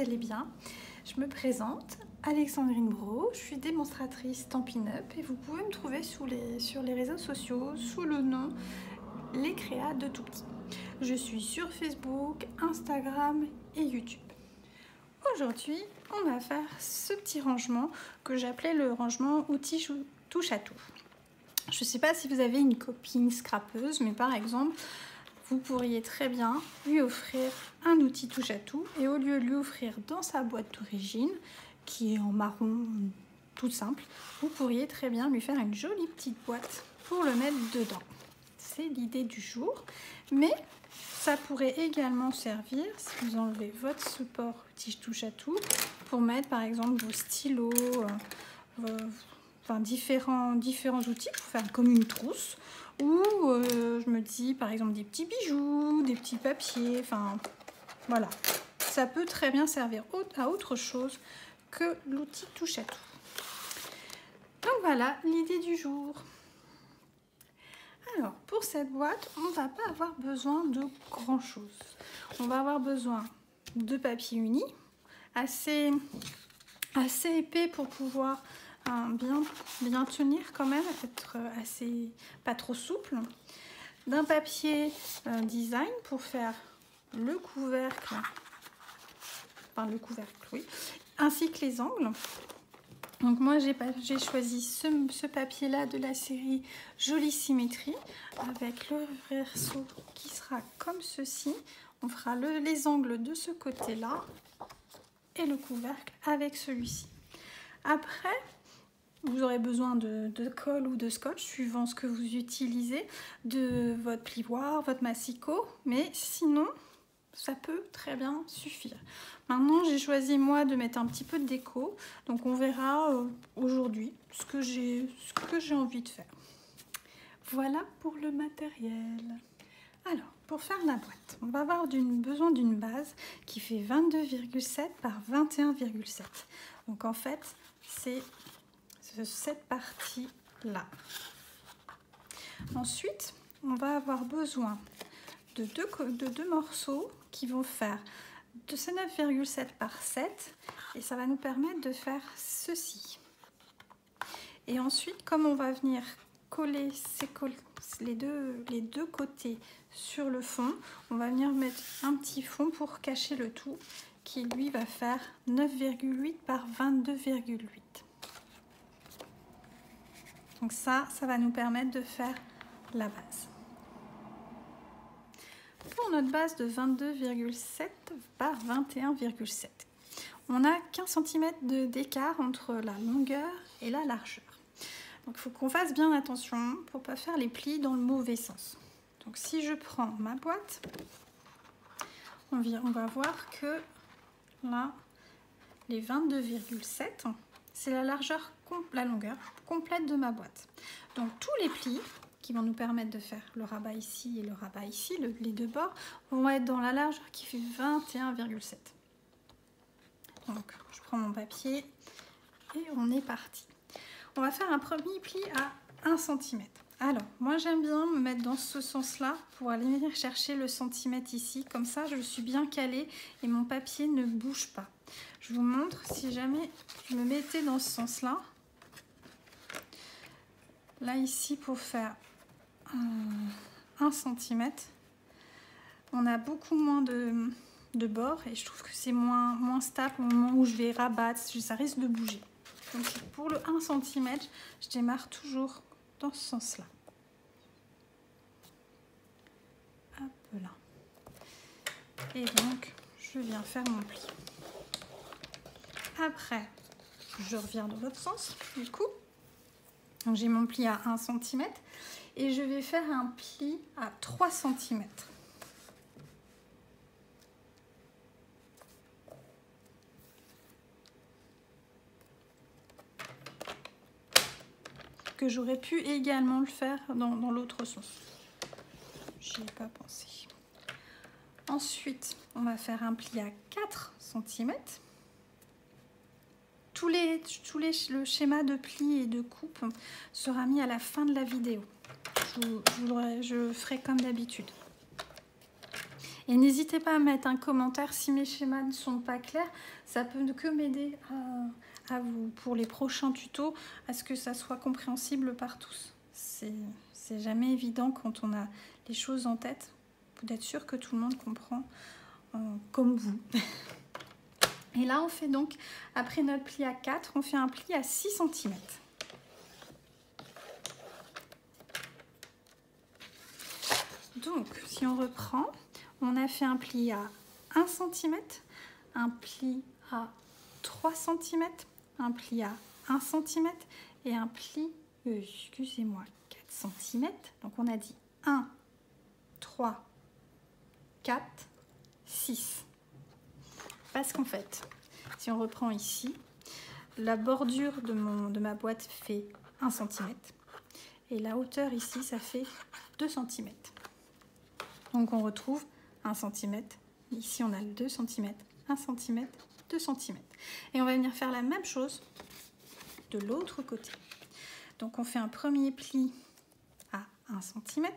allez bien. Je me présente, Alexandrine Brault, je suis démonstratrice Stampin' Up et vous pouvez me trouver sur les réseaux sociaux sous le nom Les Créas de Tout Petit. Je suis sur Facebook, Instagram et YouTube. Aujourd'hui, on va faire ce petit rangement que j'appelais le rangement outils touche à tout. Je ne sais pas si vous avez une copine scrapeuse, mais par exemple, vous pourriez très bien lui offrir un outil touche à tout et au lieu de lui offrir dans sa boîte d'origine, qui est en marron toute simple, vous pourriez très bien lui faire une jolie petite boîte pour le mettre dedans. C'est l'idée du jour, mais ça pourrait également servir, si vous enlevez votre support outil touche à tout, pour mettre par exemple vos stylos, différents outils pour faire comme une trousse, ou je me dis par exemple des petits bijoux, des petits papiers, enfin voilà. Ça peut très bien servir à autre chose que l'outil touche à tout. Donc voilà l'idée du jour. Alors pour cette boîte, on ne va pas avoir besoin de grand chose. On va avoir besoin de papier uni, assez épais pour pouvoir bien tenir quand même, être assez pas trop souple, d'un papier design pour faire le couvercle, oui, ainsi que les angles. Donc moi j'ai choisi ce papier là de la série Jolie Symétrie avec le verso qui sera comme ceci. On fera les angles de ce côté là et le couvercle avec celui-ci. Après, vous aurez besoin de colle ou de scotch, suivant ce que vous utilisez, de votre plioir, votre massicot, mais sinon, ça peut très bien suffire. Maintenant, j'ai choisi, moi, de mettre un petit peu de déco, donc on verra aujourd'hui ce que j'ai envie de faire. Voilà pour le matériel. Alors, pour faire la boîte, on va avoir besoin d'une base qui fait 22,7 par 21,7. Donc en fait, c'est cette partie-là. Ensuite, on va avoir besoin de deux morceaux qui vont faire de 9,7 par 7 et ça va nous permettre de faire ceci. Et ensuite, comme on va venir coller les deux côtés sur le fond, on va venir mettre un petit fond pour cacher le tout qui lui va faire 9,8 par 22,8. Donc ça va nous permettre de faire la base. Pour notre base de 22,7 par 21,7, on a 15 cm d'écart entre la longueur et la largeur. Donc il faut qu'on fasse bien attention pour ne pas faire les plis dans le mauvais sens. Donc si je prends ma boîte, on va voir que là, les 22,7, c'est la longueur complète de ma boîte. Donc tous les plis qui vont nous permettre de faire le rabat ici et le rabat ici, les deux bords, vont être dans la largeur qui fait 21,7. Donc je prends mon papier et on est parti. On va faire un premier pli à 1 cm. Alors, moi j'aime bien me mettre dans ce sens-là pour aller venir chercher le centimètre ici. Comme ça, je suis bien calée et mon papier ne bouge pas. Je vous montre si jamais je me mettais dans ce sens-là. Là, ici, pour faire 1 cm, on a beaucoup moins de bords et je trouve que c'est moins stable au moment où je vais rabattre. Ça risque de bouger. Donc, pour le 1 cm, je démarre toujours dans ce sens-là. Hop là. Et donc, je viens faire mon pli. Après, je reviens dans l'autre sens, du coup. Donc, j'ai mon pli à 1 cm et je vais faire un pli à 3 cm. Que j'aurais pu également le faire dans l'autre sens. J'y ai pas pensé. Ensuite, on va faire un pli à 4 cm. Le schéma de pli et de coupe sera mis à la fin de la vidéo. Je ferai comme d'habitude. Et n'hésitez pas à mettre un commentaire si mes schémas ne sont pas clairs. Ça peut que m'aider à vous, pour les prochains tutos, à ce que ça soit compréhensible par tous. C'est jamais évident quand on a les choses en tête, d'être sûr que tout le monde comprend comme vous. Et là, on fait donc, après notre pli à 4, on fait un pli à 6 cm. Donc, si on reprend, on a fait un pli à 1 cm, un pli à 3 cm, un pli à 1 cm et un pli, excusez-moi, 4 cm. Donc, on a dit 1, 3, 4, 6. Parce qu'en fait, si on reprend ici, la bordure de ma boîte fait 1 cm. Et la hauteur ici, ça fait 2 cm. Donc on retrouve 1 cm. Ici, on a 2 cm, 1 cm, 2 cm. Et on va venir faire la même chose de l'autre côté. Donc on fait un premier pli à 1 cm.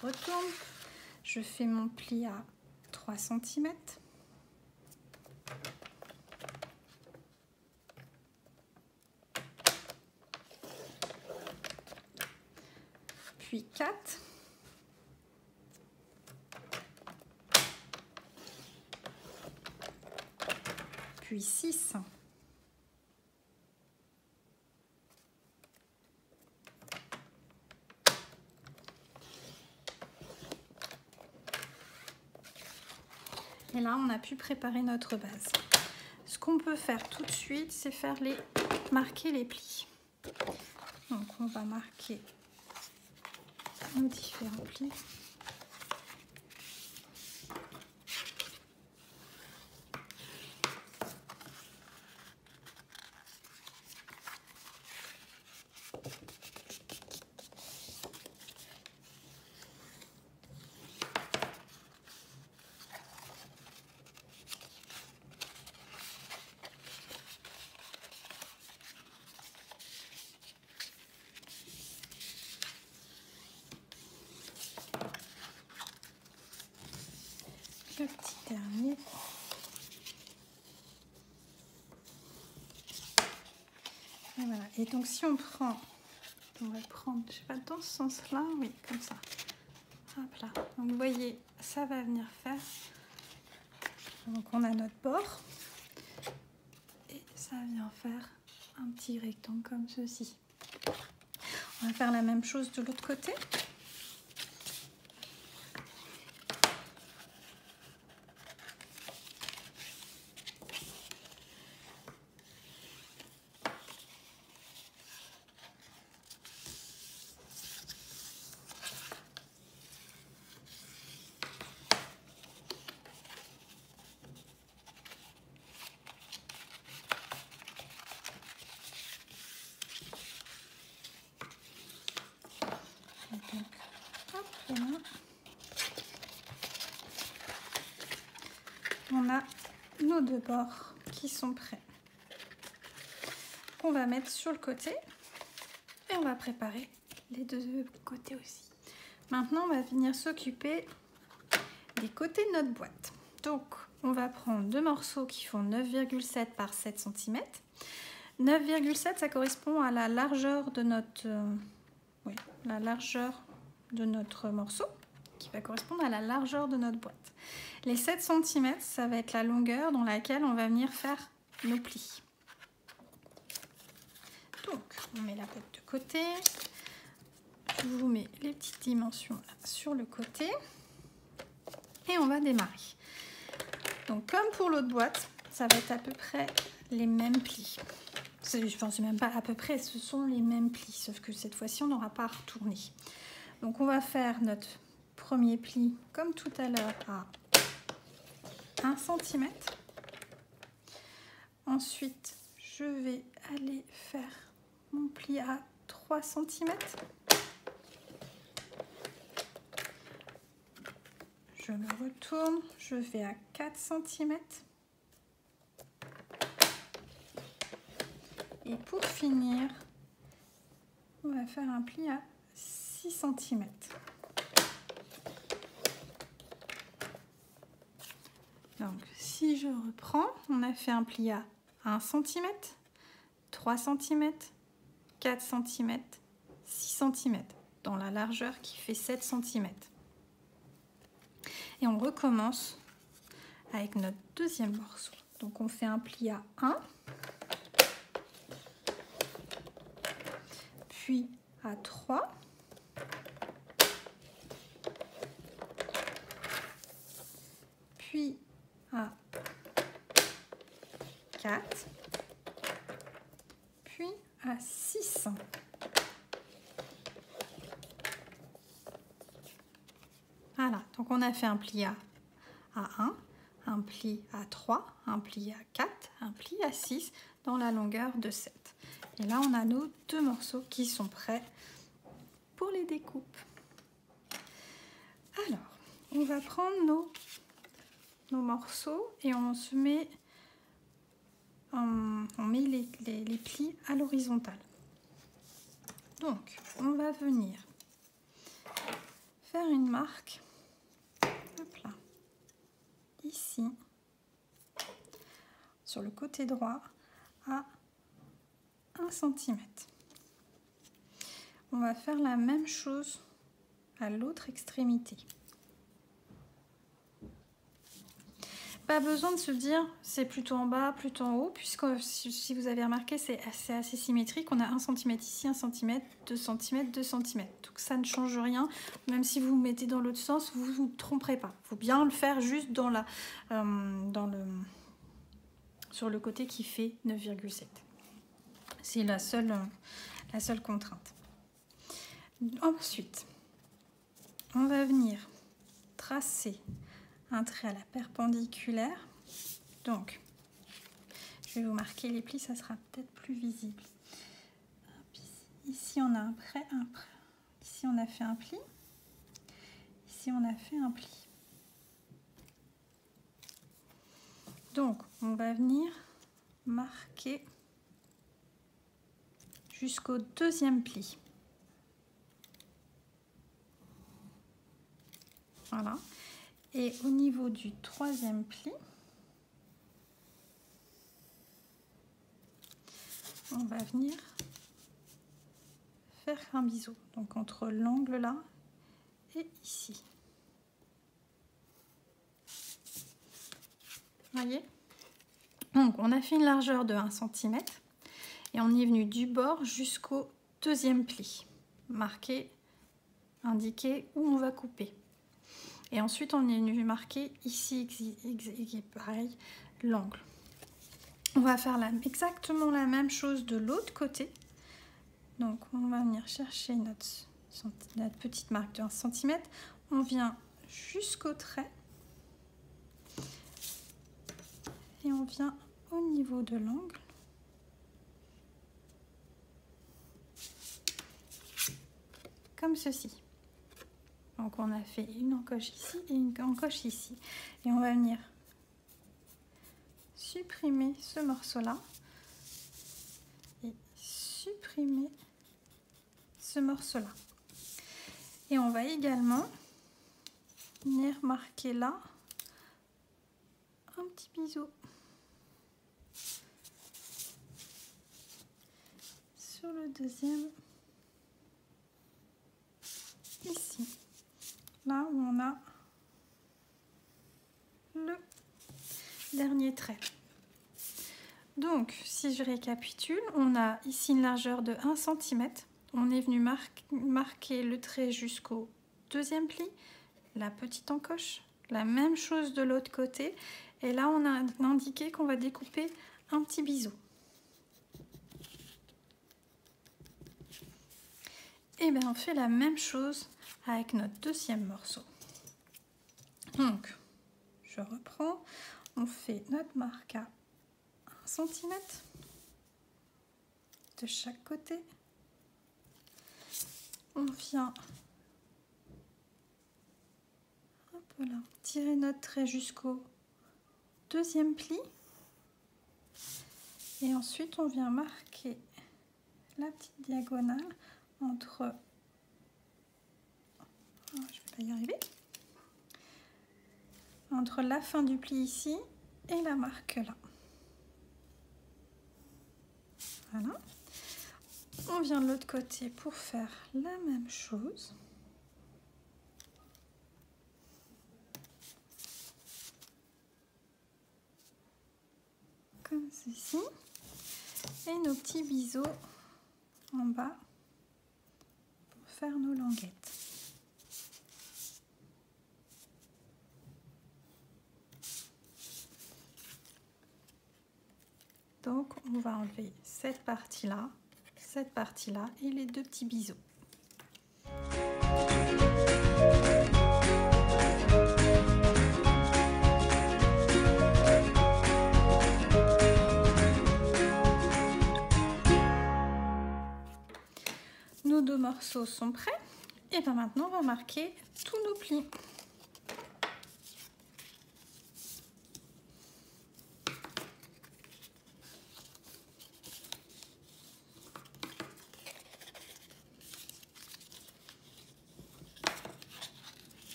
Je retourne. Je fais mon pli à 3 cm. Puis 4. Puis 6. Et là, on a pu préparer notre base. Ce qu'on peut faire tout de suite, c'est marquer les plis. Donc, on va marquer nos différents plis. Le petit dernier. Et voilà. Et donc si on prend, on va prendre, je sais pas, dans ce sens-là, oui, comme ça. Hop là. Donc vous voyez, ça va venir faire. Donc on a notre bord. Et ça vient faire un petit rectangle comme ceci. On va faire la même chose de l'autre côté. Donc, hop, voilà. On a nos deux bords qui sont prêts. Qu'on va mettre sur le côté et on va préparer les deux côtés aussi. Maintenant, on va venir s'occuper des côtés de notre boîte. Donc, on va prendre deux morceaux qui font 9,7 par 7 cm. 9,7, ça correspond à la largeur de notre... la largeur de notre morceau, qui va correspondre à la largeur de notre boîte. Les 7 cm, ça va être la longueur dans laquelle on va venir faire nos plis. Donc, on met la boîte de côté. Je vous mets les petites dimensions là, sur le côté. Et on va démarrer. Donc, comme pour l'autre boîte, ça va être à peu près les mêmes plis. Enfin, c'est même pas à peu près, ce sont les mêmes plis, sauf que cette fois-ci, on n'aura pas à retourner. Donc, on va faire notre premier pli, comme tout à l'heure, à 1 cm. Ensuite, je vais aller faire mon pli à 3 cm. Je le retourne, je vais à 4 cm. Et pour finir, on va faire un pli à 6 6 cm. Donc, si je reprends, on a fait un pli à 1 cm, 3 cm, 4 cm, 6 cm, dans la largeur qui fait 7 cm. Et on recommence avec notre deuxième morceau. Donc, on fait un pli à 1, puis à 3, puis à 4, puis à 6. Voilà, donc on a fait un pli à 1, un pli à 3, un pli à 4, un pli à 6 dans la longueur de 7. Et là, on a nos deux morceaux qui sont prêts pour les découpes. Alors, on va prendre nos morceaux et on se met, on met les plis à l'horizontale. Donc, on va venir faire une marque, hop là, ici, sur le côté droit, à 1 cm. On va faire la même chose à l'autre extrémité. Pas besoin de se dire c'est plutôt en bas, plutôt en haut, puisque si vous avez remarqué, c'est assez symétrique. On a 1 cm ici, 1 cm, 2 cm, 2 cm. Donc ça ne change rien. Même si vous vous mettez dans l'autre sens, vous ne vous tromperez pas. Il faut bien le faire juste sur le côté qui fait 9,7. C'est la seule contrainte. Ensuite, on va venir tracer un trait à la perpendiculaire. Donc, je vais vous marquer les plis, ça sera peut-être plus visible. Ici, on a un trait, ici, on a fait un pli. Ici, on a fait un pli. Donc, on va venir marquer jusqu'au deuxième pli. Voilà. Et au niveau du troisième pli, on va venir faire un biseau. Donc entre l'angle là et ici. Voyez? Donc on a fait une largeur de 1 cm et on est venu du bord jusqu'au deuxième pli. Marquer, indiquer où on va couper. Et ensuite, on est venu marquer ici, pareil, l'angle. On va faire exactement la même chose de l'autre côté. Donc, on va venir chercher notre petite marque de 1 cm. On vient jusqu'au trait. Et on vient au niveau de l'angle. Comme ceci. Donc on a fait une encoche ici et une encoche ici. Et on va venir supprimer ce morceau-là et supprimer ce morceau-là. Et on va également venir marquer là un petit biseau sur le deuxième ici. Là où on a le dernier trait. Donc, si je récapitule, on a ici une largeur de 1 cm. On est venu marquer le trait jusqu'au deuxième pli, la petite encoche, la même chose de l'autre côté. Et là, on a indiqué qu'on va découper un petit biseau. Et bien, on fait la même chose avec notre deuxième morceau. Donc, je reprends, on fait notre marque à 1 cm de chaque côté. On vient voilà, tirer notre trait jusqu'au deuxième pli. Et ensuite, on vient marquer la petite diagonale entre je vais pas y arriver. Entre la fin du pli ici et la marque là. Voilà. On vient de l'autre côté pour faire la même chose. Comme ceci. Et nos petits biseaux en bas pour faire nos languettes. Donc on va enlever cette partie-là et les deux petits biseaux. Nos deux morceaux sont prêts. Et bien maintenant on va marquer tous nos plis.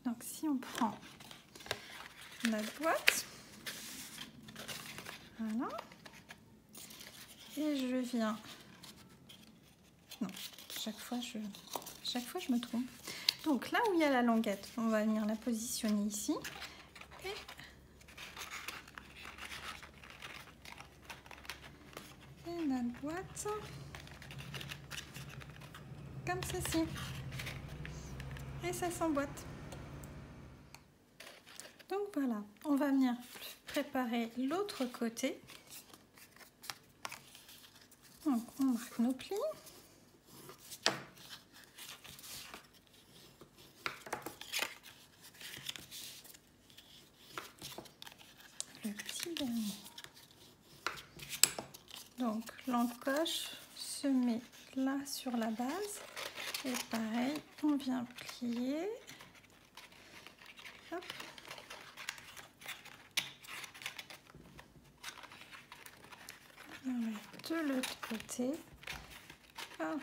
Donc si on prend notre boîte, voilà, et je viens, non, chaque fois je me trompe. Donc là où il y a la languette, on va venir la positionner ici et notre boîte comme ceci, et ça s'emboîte. Donc voilà, on va venir préparer l'autre côté. Donc on marque nos plis. Le petit dernier. Donc l'encoche se met là sur la base. Et pareil, on vient plier. Hop. On va mettre de l'autre côté. Hop.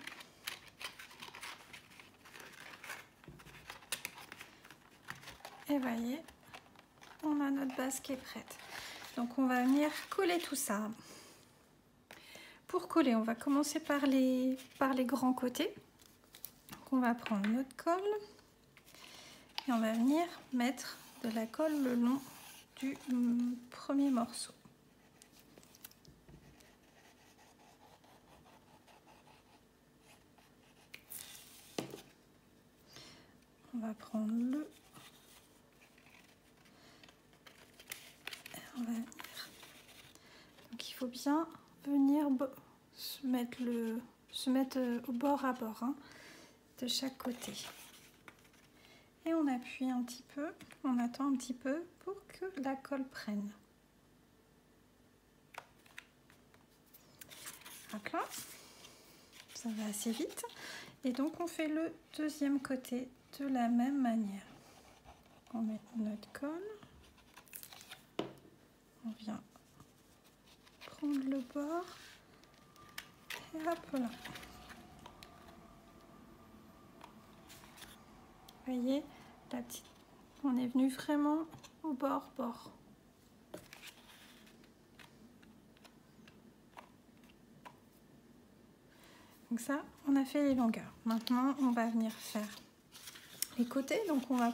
Et voyez, on a notre base qui est prête. Donc on va venir coller tout ça. Pour coller, on va commencer par les grands côtés. Donc on va prendre notre colle et on va venir mettre de la colle le long du premier morceau. On va prendre le... On va venir. Donc il faut bien venir se mettre au bord à bord, hein, de chaque côté. Et on appuie un petit peu, on attend un petit peu pour que la colle prenne. Hop là, ça va assez vite. Et donc on fait le deuxième côté de la même manière. On met notre colle, on vient prendre le bord et hop là. Vous voyez, la petite, on est venu vraiment au bord. Donc ça, on a fait les longueurs. Maintenant, on va venir faire les côtés. Donc on va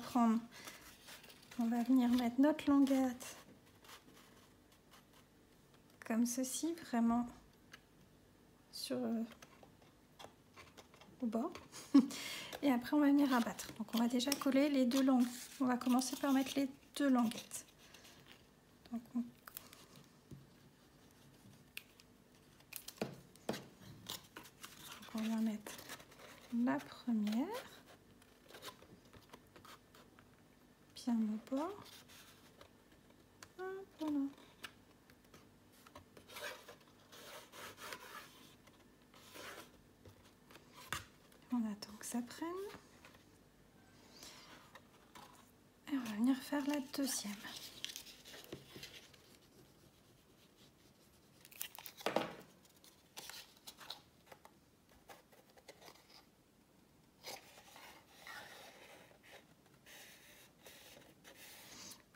venir mettre notre languette comme ceci, vraiment sur au bord. Et après, on va venir abattre. Donc on va déjà coller les deux langues. On va commencer par mettre les deux languettes. Donc on va mettre la première, bien au bord. Voilà. On attend que ça prenne. Et on va venir faire la deuxième.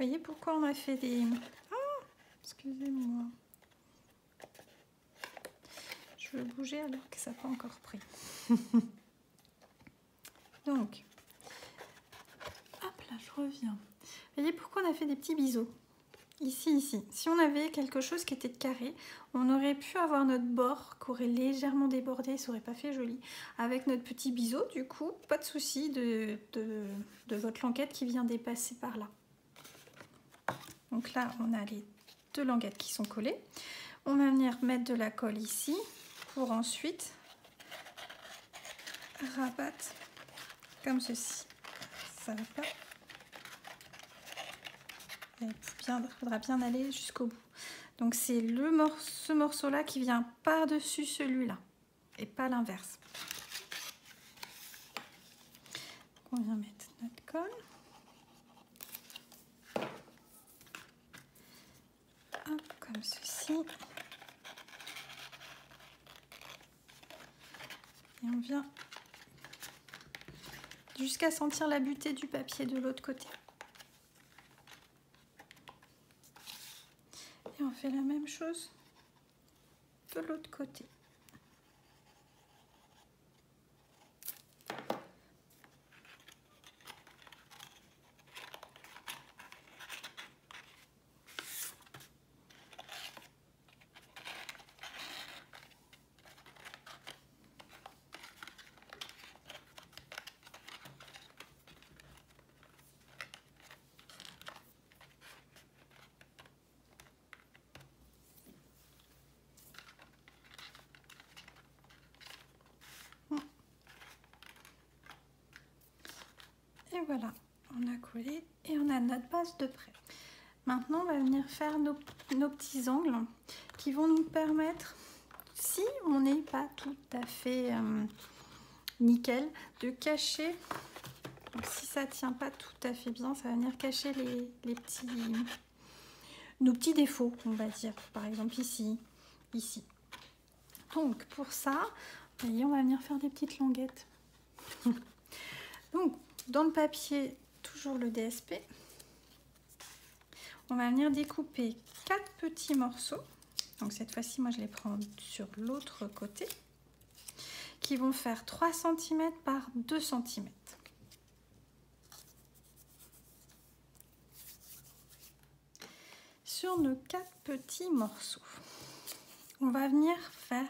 voyez pourquoi on a fait des... Oh, excusez-moi. Je veux bouger alors que ça n'a pas encore pris. Donc, hop là, je reviens. Vous voyez pourquoi on a fait des petits biseaux? Ici. Si on avait quelque chose qui était carré, on aurait pu avoir notre bord qui aurait légèrement débordé, ça aurait pas fait joli. Avec notre petit biseau, du coup, pas de souci de votre languette qui vient dépasser par là. Donc là, on a les deux languettes qui sont collées. On va venir mettre de la colle ici pour ensuite rabattre comme ceci. Ça va pas. Il faudra bien aller jusqu'au bout. Donc c'est ce morceau-là qui vient par-dessus celui-là et pas l'inverse. On vient mettre notre colle. Hop, comme ceci. Et on vient jusqu'à sentir la butée du papier de l'autre côté. Et on fait la même chose de l'autre côté. Et voilà, on a collé et on a notre base de prêt. Maintenant, on va venir faire nos petits angles qui vont nous permettre, si on n'est pas tout à fait nickel, de cacher. Donc, si ça ne tient pas tout à fait bien, ça va venir cacher nos petits défauts, on va dire. Par exemple ici. Donc pour ça, vous voyez, on va venir faire des petites languettes. Donc dans le papier, toujours le DSP, on va venir découper 4 petits morceaux. Donc cette fois-ci, moi je les prends sur l'autre côté, qui vont faire 3 cm par 2 cm. Sur nos 4 petits morceaux, on va venir faire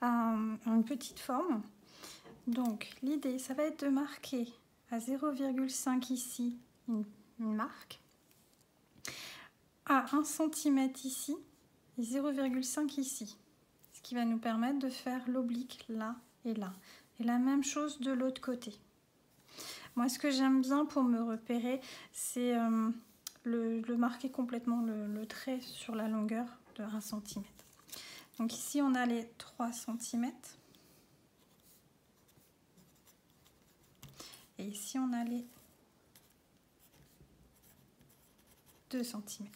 une petite forme. Donc l'idée, ça va être de marquer à 0,5 ici une marque, à 1 cm ici et 0,5 ici, ce qui va nous permettre de faire l'oblique là et là. Et la même chose de l'autre côté. Moi, ce que j'aime bien pour me repérer, c'est le marquer complètement le trait sur la longueur de 1 cm. Donc ici, on a les 3 cm. Et ici, on a les 2 cm.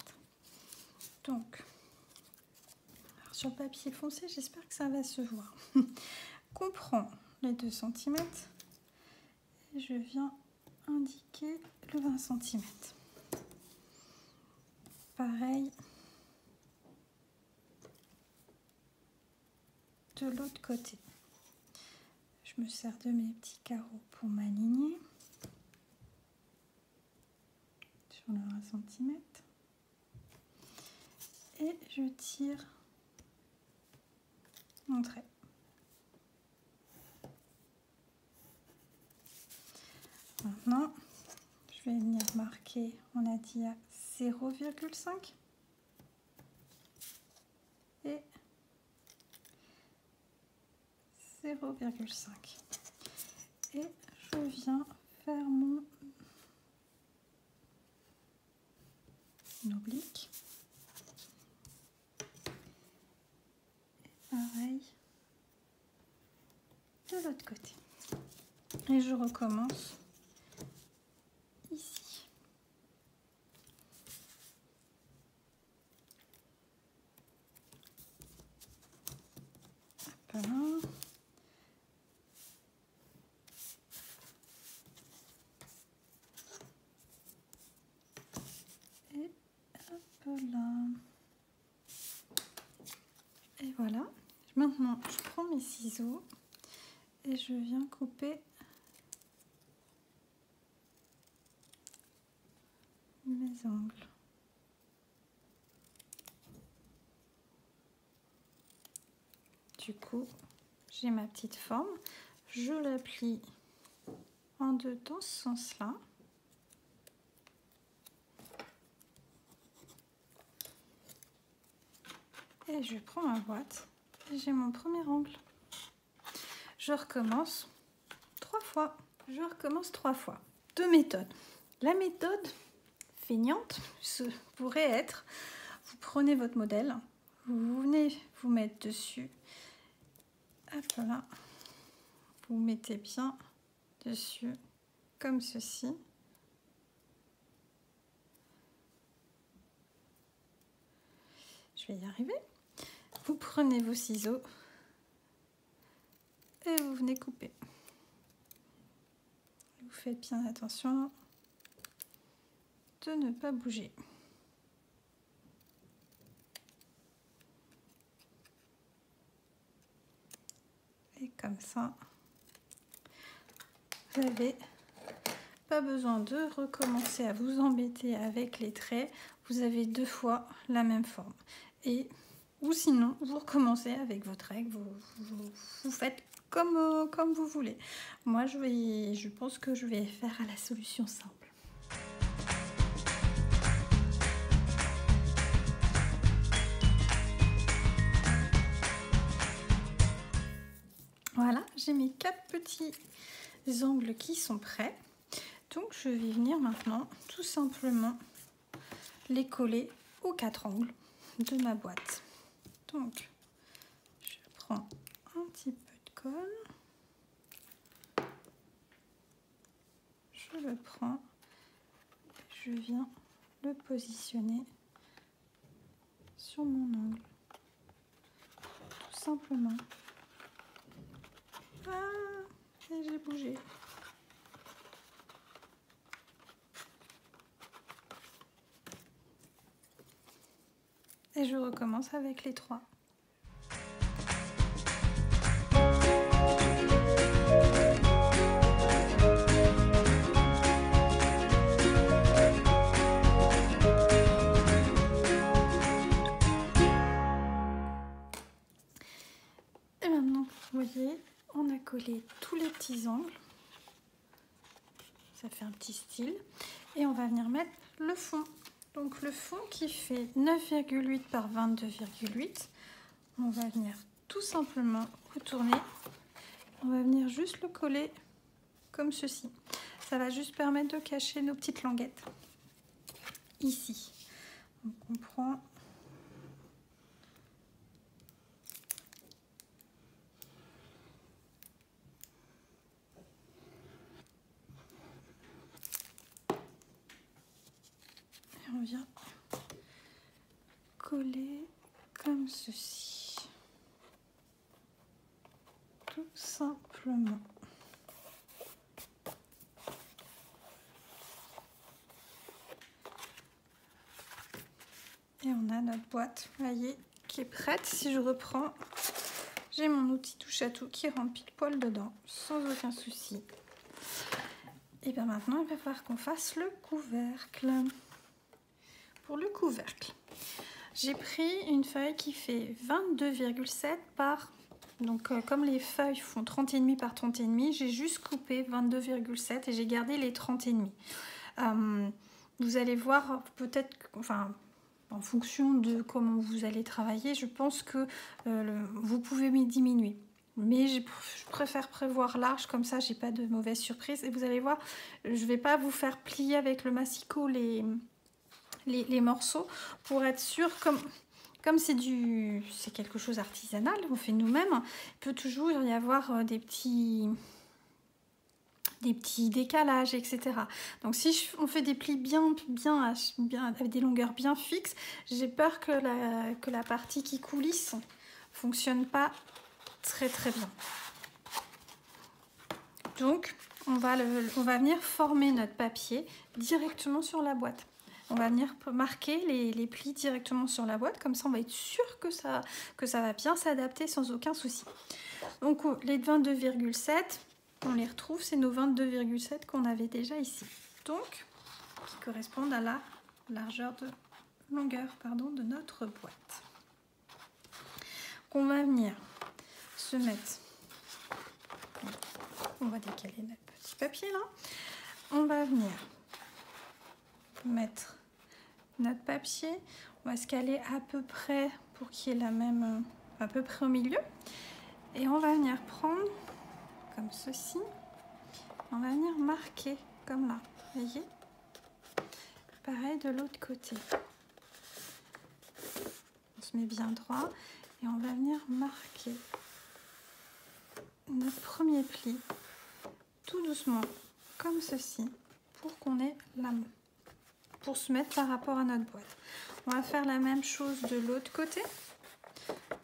Donc, alors sur le papier foncé, j'espère que ça va se voir. On prend les 2 cm et je viens indiquer le 20 cm. Pareil de l'autre côté. Je me sers de mes petits carreaux pour m'aligner sur le 20 cm et je tire mon trait. Maintenant, je vais venir marquer, on a dit à 0,5 et 0,5 et je viens faire mon oblique et pareil de l'autre côté et je recommence ici. Hop là. Voilà. Maintenant, je prends mes ciseaux et je viens couper mes angles. Du coup, j'ai ma petite forme. Je la plie en deux dans ce sens-là. Et je prends ma boîte et j'ai mon premier angle. Je recommence 3 fois. Je recommence 3 fois. 2 méthodes. La méthode feignante pourrait être, vous prenez votre modèle, vous venez vous mettre dessus. Hop là. Vous mettez bien dessus comme ceci. Je vais y arriver. Vous prenez vos ciseaux et vous venez couper. Vous faites bien attention de ne pas bouger. Et comme ça, vous n'avez pas besoin de recommencer à vous embêter avec les traits. Vous avez 2 fois la même forme. Ou sinon, vous recommencez avec votre règle. Vous faites comme vous voulez. Moi, je pense que je vais faire à la solution simple. Voilà, j'ai mes 4 petits angles qui sont prêts. Donc, je vais venir maintenant tout simplement les coller aux 4 angles de ma boîte. Donc, je prends un petit peu de colle. Je le prends. Je viens le positionner sur mon angle. Tout simplement. Ah, et j'ai bougé. Et je recommence avec les 3. Et maintenant, vous voyez, on a collé tous les petits angles. Ça fait un petit style. Et on va venir mettre le fond. Donc le fond qui fait 9,8 par 22,8. On va venir tout simplement retourner. On va venir juste le coller comme ceci. Ça va juste permettre de cacher nos petites languettes. Ici. Donc on prend... Et on vient coller comme ceci. Tout simplement. Et on a notre boîte, vous voyez, qui est prête. Si je reprends, j'ai mon outil touche à tout qui rentre pile poil dedans, sans aucun souci. Et bien maintenant, il va falloir qu'on fasse le couvercle. Pour le couvercle, j'ai pris une feuille qui fait 22,7 par... Donc comme les feuilles font 30,5 par 30,5, j'ai juste coupé 22,7 et j'ai gardé les 30,5. Vous allez voir peut-être... Enfin, en fonction de comment vous allez travailler, je pense que vous pouvez diminuer. Mais je préfère prévoir large, comme ça j'ai pas de mauvaise surprise. Et vous allez voir, je vais pas vous faire plier avec le massicot les morceaux pour être sûr, comme c'est quelque chose artisanal, on fait nous-mêmes, il peut toujours y avoir des petits décalages, etc. Donc si on fait des plis bien avec des longueurs bien fixes, j'ai peur que la partie qui coulisse fonctionne pas très bien. Donc on va venir former notre papier directement sur la boîte. on va venir marquer les plis directement sur la boîte. Comme ça, on va être sûr que ça va bien s'adapter sans aucun souci. Donc, les 22,7, on les retrouve. C'est nos 22,7 qu'on avait déjà ici. Donc, qui correspondent à la longueur de notre boîte. On va venir se mettre... On va décaler notre petit papier là. On va venir mettre notre papier. On va se caler à peu près pour qu'il y ait la même, à peu près au milieu. Et on va venir prendre comme ceci. On va venir marquer comme là. Vous voyez? Pareil de l'autre côté. On se met bien droit et on va venir marquer notre premier pli tout doucement comme ceci pour qu'on ait la main, pour se mettre par rapport à notre boîte. On va faire la même chose de l'autre côté.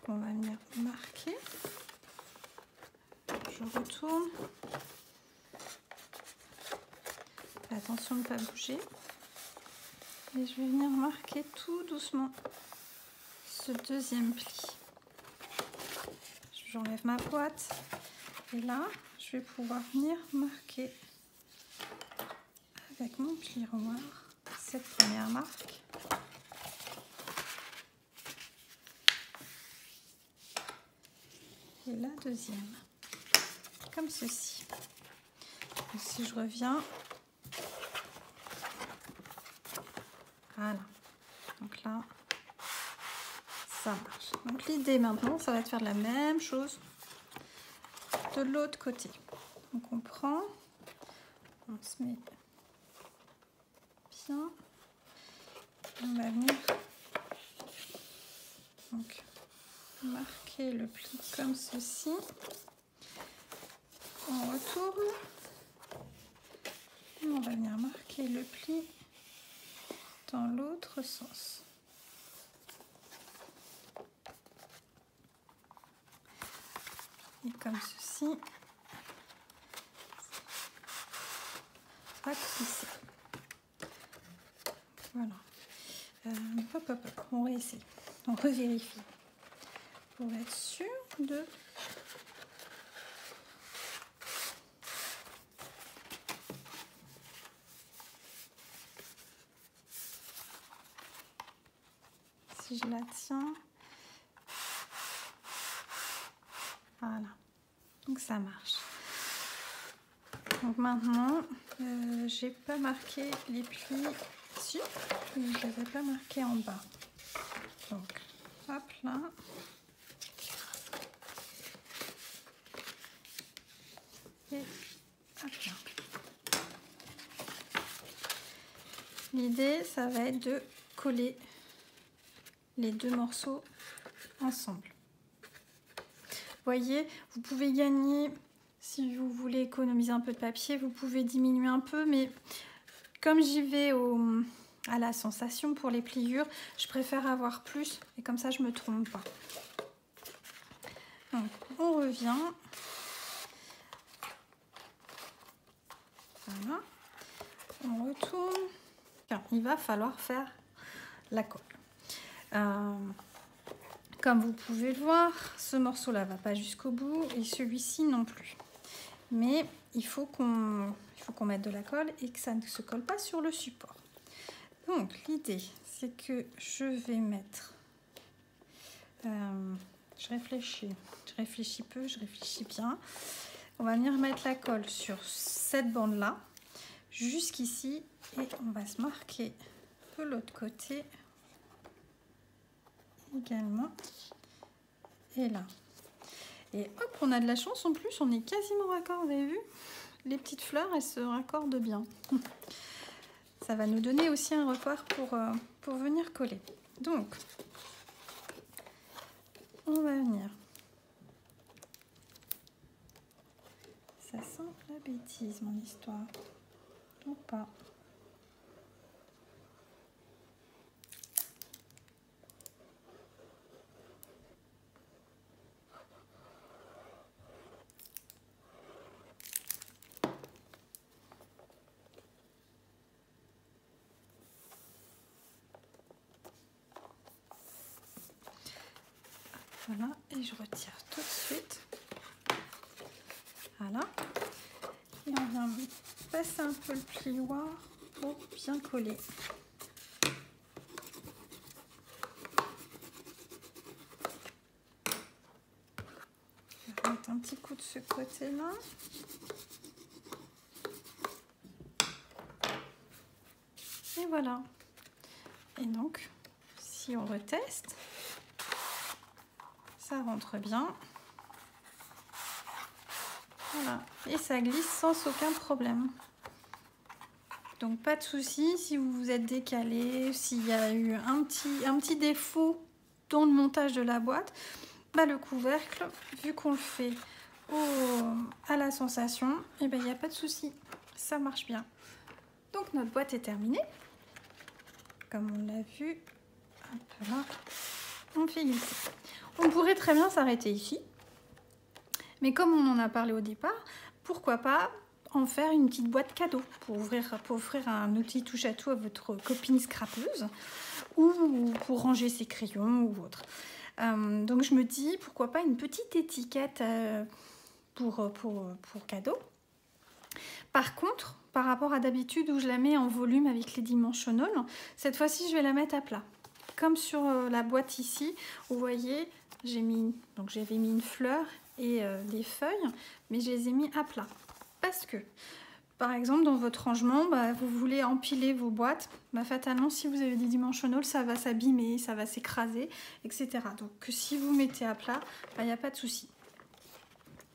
On va venir marquer. Je retourne. Attention de ne pas bouger. Et je vais venir marquer tout doucement ce deuxième pli. J'enlève ma boîte. Et là, je vais pouvoir venir marquer avec mon plieroir cette première marque. Et la deuxième. Comme ceci. Et si je reviens... Voilà. Donc là, ça marche. Donc l'idée maintenant, ça va être de faire la même chose de l'autre côté. Donc on prend, on se met bien, on va venir donc marquer le pli comme ceci. On retourne et on va venir marquer le pli dans l'autre sens. Et comme ceci, ça va glisser. Voilà. Hop, hop, hop. On réessaye. On revérifie. Pour être sûr de... Si je la tiens... Voilà, donc ça marche. Donc maintenant, j'ai pas marqué les plis ici, je ne les ai pas marqués en bas. Donc, hop là. Et hop là. L'idée, ça va être de coller les deux morceaux ensemble. Voyez, vous pouvez gagner, si vous voulez économiser un peu de papier, vous pouvez diminuer un peu, mais comme j'y vais à la sensation pour les pliures, je préfère avoir plus et comme ça je me trompe pas. Donc on revient. Voilà. On retourne. Il va falloir faire la colle. Comme vous pouvez le voir, ce morceau-là va pas jusqu'au bout et celui-ci non plus. Mais il faut qu'on mette de la colle et que ça ne se colle pas sur le support. Donc l'idée, c'est que je vais mettre... je réfléchis peu, je réfléchis bien. On va venir mettre la colle sur cette bande-là, jusqu'ici, et on va se marquer de l'autre côté également. Et là. Et hop, on a de la chance en plus, on est quasiment raccord, vous avez vu? Les petites fleurs, elles se raccordent bien. Ça va nous donner aussi un repère pour venir coller. Donc, on va venir. Ça sent la bêtise, mon histoire. Ou pas. Voilà, et je retire tout de suite. Voilà. Et on vient passer un peu le plioir pour bien coller. Je vais mettre un petit coup de ce côté-là. Et voilà. Et donc, si on reteste, ça rentre bien. Voilà. Et ça glisse sans aucun problème. Donc pas de souci si vous vous êtes décalé, s'il y a eu un petit défaut dans le montage de la boîte, bah le couvercle, vu qu'on le fait à la sensation, et ben il n'y a pas de souci, ça marche bien. Donc notre boîte est terminée. Comme on l'a vu, hop là, on fait glisser. On pourrait très bien s'arrêter ici, mais comme on en a parlé au départ, pourquoi pas en faire une petite boîte cadeau pour offrir un outil touche à tout à votre copine scrapeuse ou pour ranger ses crayons ou autre. Donc je me dis pourquoi pas une petite étiquette pour cadeau. Par contre, par rapport à d'habitude où je la mets en volume avec les dimensionals, cette fois-ci je vais la mettre à plat. Comme sur la boîte ici, vous voyez, j'avais mis une fleur et des feuilles, mais je les ai mis à plat. Parce que, par exemple, dans votre rangement, bah, vous voulez empiler vos boîtes, bah, fatalement, si vous avez des dimensionals, ça va s'abîmer, ça va s'écraser, etc. Donc, si vous mettez à plat, il n'y a pas de souci.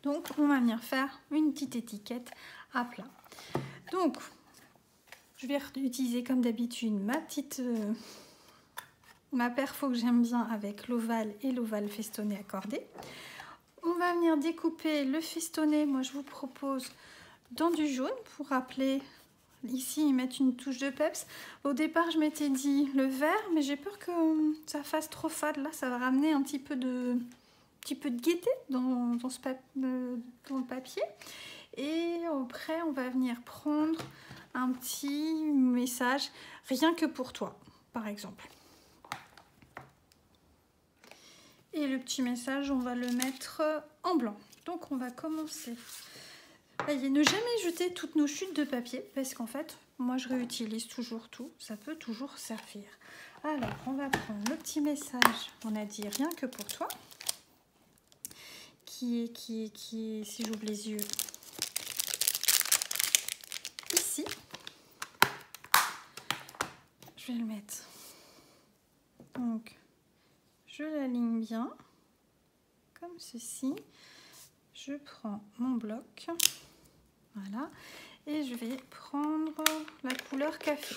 Donc, on va venir faire une petite étiquette à plat. Donc, je vais utiliser comme d'habitude ma perfo que j'aime bien avec l'ovale et l'ovale festonné accordé. On va venir découper le festonné. Moi, je vous propose dans du jaune pour rappeler ici y mettre une touche de peps. Au départ je m'étais dit le vert, mais j'ai peur que ça fasse trop fade. Là ça va ramener un petit peu de gaieté dans le papier. Et après on va venir prendre un petit message rien que pour toi par exemple. Et le petit message on va le mettre en blanc. Donc on va commencer. Voyez, ne jamais jeter toutes nos chutes de papier parce qu'en fait, moi je réutilise toujours tout, ça peut toujours servir. Alors, on va prendre le petit message, on a dit rien que pour toi, qui est, si j'ouvre les yeux, ici. Je vais le mettre. Donc, je l'aligne bien, comme ceci. Je prends mon bloc. Voilà, et je vais prendre la couleur café.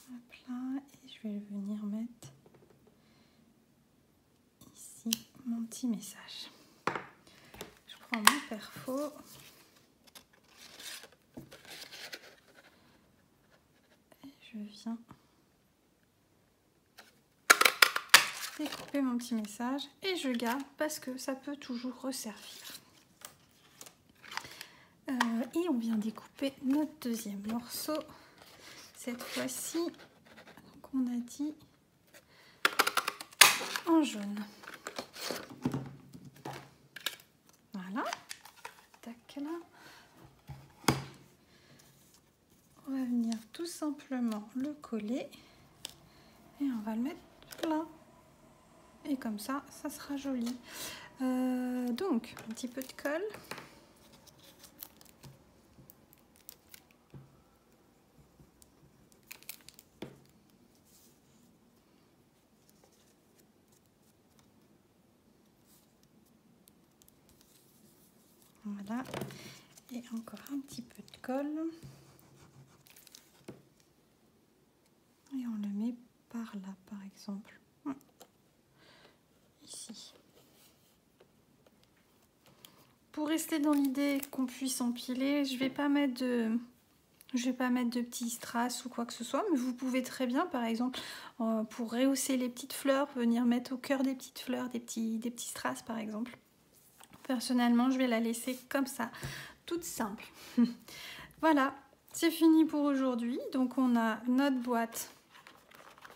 Hop là, et je vais venir mettre ici mon petit message. Je prends mon perfo. Et je viens découper mon petit message et je garde parce que ça peut toujours resservir. Et on vient découper notre deuxième morceau. Cette fois-ci, on a dit en jaune. Voilà. Tac là. On va venir tout simplement le coller et on va le mettre là. Et comme ça, ça sera joli. Donc, un petit peu de colle. Voilà. Et encore un petit peu de colle. Et on le met par là, par exemple. Ici. Pour rester dans l'idée qu'on puisse empiler, je vais pas mettre de petits strass ou quoi que ce soit, mais vous pouvez très bien, par exemple, pour rehausser les petites fleurs, venir mettre au cœur des petites fleurs des petits strass, par exemple. Personnellement, je vais la laisser comme ça, toute simple. Voilà, c'est fini pour aujourd'hui. Donc on a notre boîte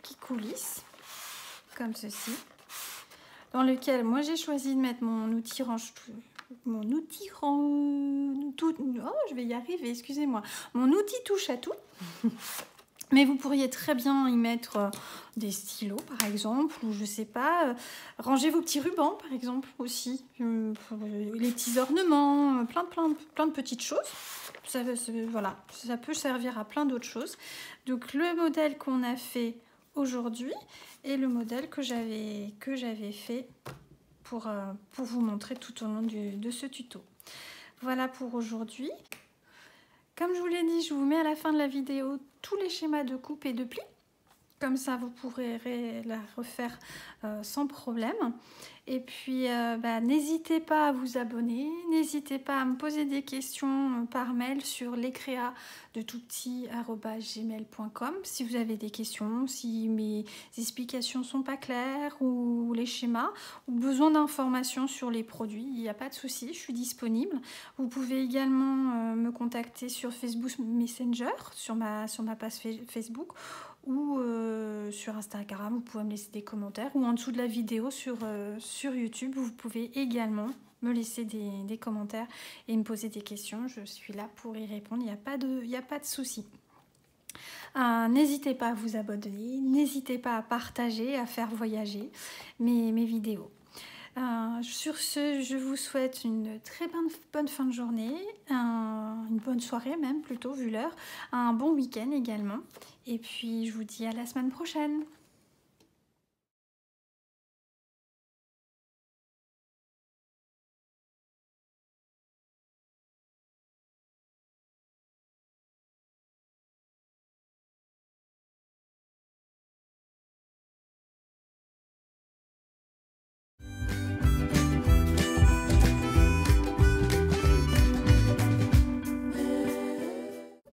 qui coulisse, comme ceci, dans lequel moi j'ai choisi de mettre mon outil je vais y arriver, excusez-moi, mon outil touche à tout. Mais vous pourriez très bien y mettre des stylos par exemple, ou je sais pas, ranger vos petits rubans par exemple aussi, les petits ornements, plein de petites choses. Voilà, ça peut servir à plein d'autres choses. Donc le modèle qu'on a fait aujourd'hui et le modèle que j'avais fait pour vous montrer tout au long de ce tuto. Voilà pour aujourd'hui. Comme je vous l'ai dit, je vous mets à la fin de la vidéo tous les schémas de coupe et de pli. Comme ça, vous pourrez la refaire sans problème. Et puis, n'hésitez pas à vous abonner. N'hésitez pas à me poser des questions par mail sur lescrea.gmail.com si vous avez des questions, si mes explications sont pas claires ou les schémas, ou besoin d'informations sur les produits. Il n'y a pas de souci, je suis disponible. Vous pouvez également me contacter sur Facebook Messenger, sur ma page Facebook, ou sur Instagram, vous pouvez me laisser des commentaires, ou en dessous de la vidéo sur YouTube, vous pouvez également me laisser des commentaires et me poser des questions. Je suis là pour y répondre, il n'y a pas de souci. N'hésitez pas à vous abonner, n'hésitez pas à partager, à faire voyager mes vidéos. Sur ce, je vous souhaite une très bonne fin de journée, une bonne soirée même plutôt vu l'heure, un bon week-end également. Et puis je vous dis à la semaine prochaine.